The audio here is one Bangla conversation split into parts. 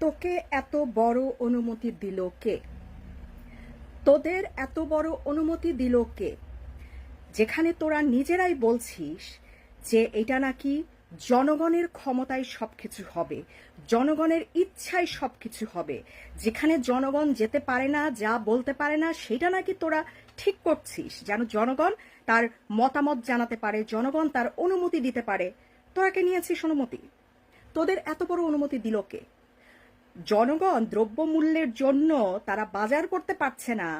তোকে এত বড় অনুমতি দিল কে? তোদের এত বড় অনুমতি দিল কে? যেখানে তোরা নিজেরাই বলছিস যে এটা নাকি জনগণের ক্ষমতায় সবকিছু হবে, জনগণের ইচ্ছায় সবকিছু হবে, যেখানে জনগণ যেতে পারে না, যা বলতে পারে না, সেটা নাকি তোরা ঠিক করছিস যেন জনগণ তার মতামত জানাতে পারে, জনগণ তার অনুমতি দিতে পারে। তোরা কে নিয়েছিস অনুমতি? তোদের এত বড় অনুমতি দিল কে? জনগণ দ্রব্যমূল্যের জন্য তারা বাজার করতে পারছে না,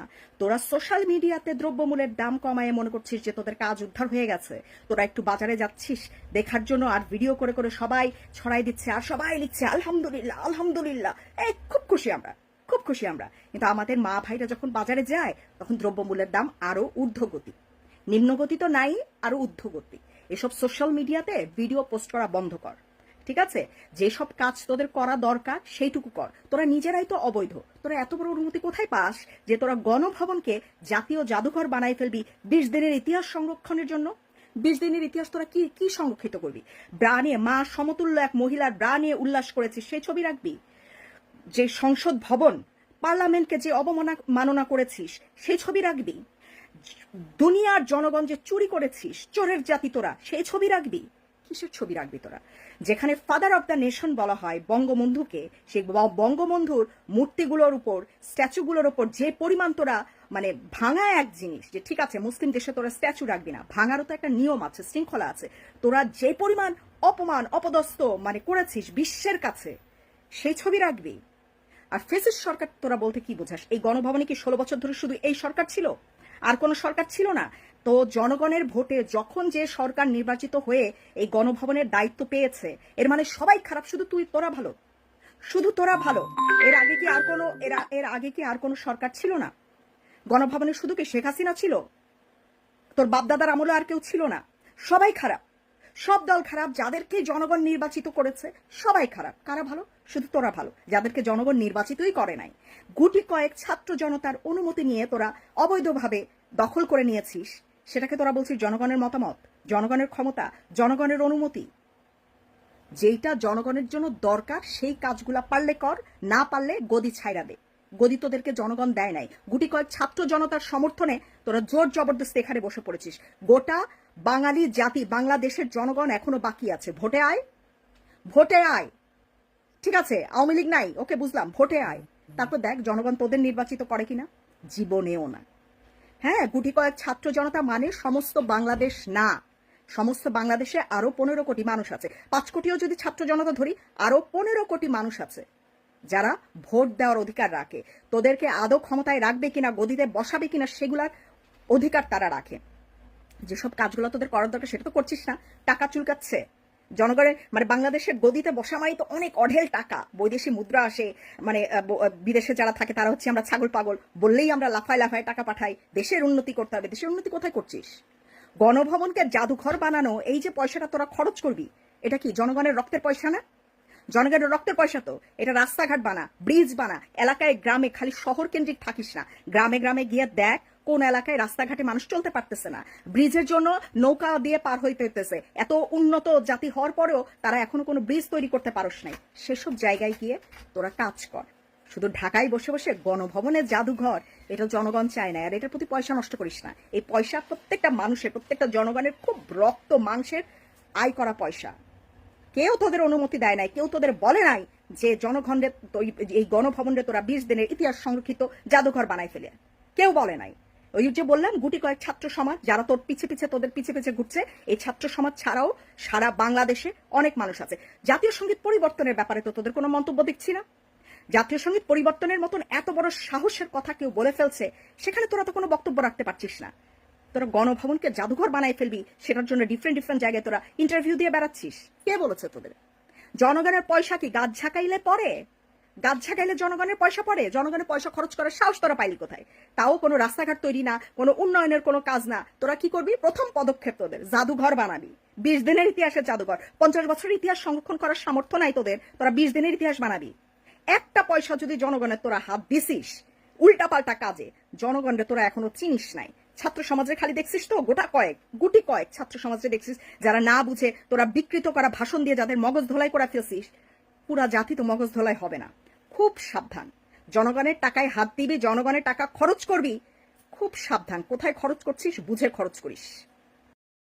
তোরা সোশ্যাল মিডিয়াতে দ্রব্যমূল্যের দাম কমায় মনে করছিস যে তোদের কাজ উদ্ধার হয়ে গেছে। তোরা একটু বাজারে যাচ্ছিস দেখার জন্য আর ভিডিও করে করে সবাই ছড়াই দিচ্ছে আর সবাই লিখছে আলহামদুলিল্লাহ আলহামদুলিল্লাহ, এই খুব খুশি আমরা, খুব খুশি আমরা। কিন্তু আমাদের মা ভাইরা যখন বাজারে যায় তখন দ্রব্যমূল্যের দাম আরো ঊর্ধ্বগতি, নিম্নগতি তো নাই, আরো ঊর্ধ্বগতি। এসব সোশ্যাল মিডিয়াতে ভিডিও পোস্ট করা বন্ধ কর, ঠিক আছে? যেসব কাজ তোদের করা দরকার সেইটুকু কর। তোরা নিজেরাই তো অবৈধ। তোরা এত বড় অনুমতি কোথায় পাস যে তোরা গণভবনকে জাতীয় জাদুঘর বানাই ফেলবি 20 দিনের ইতিহাস সংরক্ষণের জন্য? 20 দিনের ইতিহাস তোরা কি কি সংরক্ষিত করবি? ব্রা নিয়ে, মা সমতুল্য এক মহিলার ব্রা নিয়ে উল্লাস করেছিস সেই ছবি রাখবি? যে সংসদ ভবন, পার্লামেন্টকে যে অবমাননা করেছিস সেই ছবি রাখবি? দুনিয়ার জনগণ যে চুরি করেছিস, চোরের জাতি তোরা, সেই ছবি রাখবি? কিসের ছবি রাখবি তোরা? যেখানে ফাদার অব দ্য নেশন বলা হয় বঙ্গবন্ধুকে, সেই বঙ্গবন্ধুর মূর্তিগুলোর উপর, স্ট্যাচুগুলোর উপর যে পরিমাণ তোরা মানে ভাঙা এক জিনিস, যে ঠিক আছে মুসলিম দেশে তোরা স্ট্যাচু রাখবি না, ভাঙারও তো একটা নিয়ম আছে, শৃঙ্খলা আছে। তোরা যে পরিমাণ অপমান অপদস্থ মানে করেছিস বিশ্বের কাছে, সেই ছবি রাখবি? আর ফেসিস্ট সরকার তোরা বলতে কি বোঝাস? এই গণভবনে কি 16 বছর ধরে শুধু এই সরকার ছিল? আর কোনো সরকার ছিল না? তো জনগণের ভোটে যখন যে সরকার নির্বাচিত হয়ে এই গণভবনের দায়িত্ব পেয়েছে, এর মানে সবাই খারাপ, শুধু তোরা ভালো, শুধু তোরা ভালো? এর আগে কি আর কোনো সরকার ছিল না? গণভবনে শুধু কি শেখ হাসিনা ছিল? তোর বাপদাদার আমলে আর কেউ ছিল না? সবাই খারাপ, সব দল খারাপ, যাদেরকে জনগণ নির্বাচিত করেছে সবাই খারাপ। কারা ভালো? শুধু তোরা ভালো, যাদেরকে জনগণ নির্বাচিতই করে নাই। গুটি কয়েক ছাত্র জনতার অনুমতি নিয়ে তোরা অবৈধভাবে দখল করে নিয়েছিস, সেটাকে তোরা বলছিস জনগণের মতামত, জনগণের ক্ষমতা, জনগণের অনুমতি। যেইটা জনগণের জন্য দরকার সেই কাজগুলা পারলে কর, না পারলে গদি ছাইরা দে। গদি তোদেরকে জনগণ দেয় নাই। গুটি কয়েক ছাত্র জনতার সমর্থনে তোরা জোর জবরদস্তি এখানে বসে পড়েছিস। গোটা বাঙালি জাতি, বাংলাদেশের জনগণ এখনো বাকি আছে। ভোটে আয়, ভোটে আয়, ঠিক আছে? আওয়ামী লীগ নাই, ওকে বুঝলাম, ভোটে আয়, তারপর দেখ জনগণ তোদের নির্বাচিত করে কিনা। জীবনেও না। হ্যাঁ, গুটি কয়েক ছাত্র জনতা মানে সমস্ত বাংলাদেশ না। সমস্ত বাংলাদেশে আরো 15 কোটি মানুষ আছে। 5 কোটিও যদি ছাত্র জনতা ধরি, আরো 15 কোটি মানুষ আছে যারা ভোট দেওয়ার অধিকার রাখে। তোদেরকে আদৌ ক্ষমতায় রাখবে কিনা, গদিতে বসাবে কিনা, সেগুলার অধিকার তারা রাখে। যেসব কাজগুলো তোদের করার দরকার সেটা তো করছিস না। টাকা চুলকাচ্ছে জনগণের, মানে বাংলাদেশের গদিতে বসা মানে তো অনেক অঢেল টাকা, বৈদেশি মুদ্রা আসে, মানে বিদেশে যারা থাকে তারা হচ্ছে আমরা ছাগল পাগল বললেই আমরা লাফায় লাফায় টাকা পাঠাই। দেশের উন্নতি করতে হবে, দেশের উন্নতি কোথায় করছিস? গণভবনকে জাদুঘর বানানো, এই যে পয়সাটা তোরা খরচ করবি, এটা কি জনগণের রক্তের পয়সা না? জনগণের রক্তের পয়সা তো। এটা রাস্তাঘাট বানা, ব্রিজ বানা, এলাকায় গ্রামে, খালি শহর কেন্দ্রিক থাকিস না, গ্রামে গ্রামে গিয়ে দেখ কোন এলাকায় রাস্তাঘাটে মানুষ চলতে পারতেছে না, ব্রিজের জন্য নৌকা দিয়ে পার হইতে হইতেছে। এত উন্নত জাতি হওয়ার পরেও তারা এখনো কোনো ব্রিজ তৈরি করতে পারস নাই। সেসব জায়গায় গিয়ে তোরা কাজ কর। শুধু ঢাকায় বসে বসে গণভবনের জাদুঘর, এটা জনগণ চায় না। আর এটার প্রতি পয়সা নষ্ট করিস না। এই পয়সা প্রত্যেকটা মানুষের, প্রত্যেকটা জনগণের খুব রক্ত মাংসের আয় করা পয়সা। কেউ তোদের অনুমতি দেয় নাই, কেউ তোদের বলে নাই যে জনগণের এই গণভবনের তোরা 20 দিনের ইতিহাস সংরক্ষিত জাদুঘর বানাই ফেলে। কেউ বলে নাই। ওই যে বললাম, গুটি কয়েক ছাত্র সমাজ যারা তোর পিছে পিছে, তোদের পিছে পিছে ঘুরছে, এই ছাত্র সমাজ ছাড়াও সারা বাংলাদেশে অনেক মানুষ আছে। জাতীয় সঙ্গীত পরিবর্তনের ব্যাপারে তো তোদের কোনো মন্তব্য দেখছি না। জাতীয় সঙ্গীত পরিবর্তনের মতন এত বড় সাহসের কথা কেউ বলে ফেলছে, সেখানে তোরা তো কোনো বক্তব্য রাখতে পারছিস না। তোরা গণভবনকে জাদুঘর বানাই ফেলবি, সেটার জন্য ডিফারেন্ট জায়গায় তোরা ইন্টারভিউ দিয়ে বেড়াচ্ছিস। কে বলেছে তোদের? জনগণের পয়সা কি গাছ ঝাঁকাইলে পরে? গাছ ঝাঁকাইলে জনগণের পয়সা পড়ে? জনগণের পয়সা খরচ করার সাহস তোরা পাইলি কোথায়? তাও কোনো রাস্তাঘাট তৈরি না, কোনো উন্নয়নের কোনো কাজ না। তোরা কি করবি? প্রথম পদক্ষেপ তোদের জাদুঘর বানাবি। 20 দিনের ইতিহাসের জাদুঘর। 50 বছরের ইতিহাস সংরক্ষণ করার সামর্থ্য নাই তোদের, তোরা 20 দিনের ইতিহাস বানাবি। একটা পয়সা যদি জনগণের তোরা হাত দিছিস উল্টাপাল্টা কাজে, জনগণকে তোরা এখনো চিনিস নাই। ছাত্র সমাজের খালি দেখছিস তো, গুটি কয়েক ছাত্র সমাজে দেখছিস যারা না বুঝে তোরা বিকৃত করা ভাষণ দিয়ে যাদের মগজ ধোলাই করে ফেলছিস। পুরা জাতি তো মগজ ধোলাই হবে না। খুব সাবধান। জনগণের টাকায় হাত দিবি, জনগণের টাকা খরচ করবি, খুব সাবধান। কোথায় খরচ করছিস বুঝে খরচ করিস।